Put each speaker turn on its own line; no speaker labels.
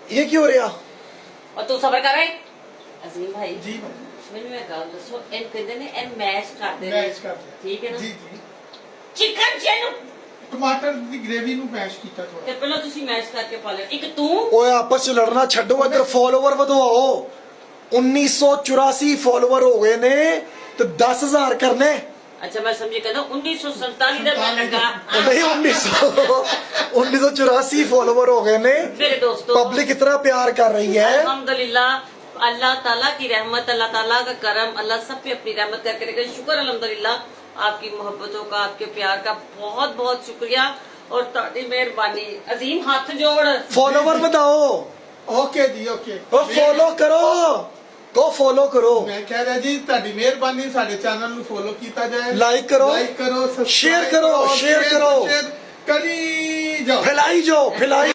ये क्यों हो रहा?
और तू सबर कर रहे अजीम भाई
जी
ਮੈਨੂੰ ਇਹ ਗੱਲ ਦੱਸੋ ਇਹ ਕਹਿੰਦੇ ਨੇ ਇਹ ਮੈਸ਼ ਕਰਦੇ ਨੇ
ਮੈਸ਼ ਕਰਦੇ
ਠੀਕ ਹੈ ਨਾ
ਜੀ ਜੀ
ਚਿਕਨ ਚੈਨੂ
ਟਮਾਟਰ ਦੀ ਗ੍ਰੇਵੀ ਨੂੰ ਮੈਸ਼ ਕੀਤਾ
ਤੇ
ਥੋੜਾ
ਪਹਿਲਾਂ ਤੁਸੀਂ ਮੈਸ਼ ਕਰਕੇ ਪਾ ਲਿਆ ਇੱਕ ਤੂੰ
ओए आपस में लड़ना छड्डो, इधर फॉलोवर ਵਧਵਾਓ। 1984 फॉलोवर हो गए ने तो 10,000 करने।
अच्छा मैं समझी कहना 1947 ਦਾ ਮੈਂ ਲੱਗਾ
नहीं 1984 फॉलोवर हो गए ने।
मेरे दोस्तों
पब्लिक इतना प्यार कर रही है।
अल्हम्दुलिल्लाह अल्लाह ताला की रहमत, अल्लाह ताला का करम, अल्लाह सब पे अपनी रहमत करके रखे। शुक्र अल्हम्दुलिल्लाह आपकी मोहब्बतों का, आपके प्यार का बहुत बहुत शुक्रिया और ताड़ी मेहरबानी। अजीम हाथ जोड़
फॉलोवर बताओ,
ਓਕੇ ਜੀ ਓਕੇ
फॉलो करो, को फॉलो करो,
ਮੈਂ ਕਹਿ ਰਿਹਾ ਜੀ ਤੁਹਾਡੀ ਮਿਹਰਬਾਨੀ ਸਾਡੇ ਚੈਨਲ ਨੂੰ ਫੋਲੋ ਕੀਤਾ ਜਾਏ,
लाइक करो,
ਲਾਈਕ ਕਰੋ,
शेयर करो, शेयर करो,
ਕਰੀ ਜਾਓ।
फैलाई जो फैलाई।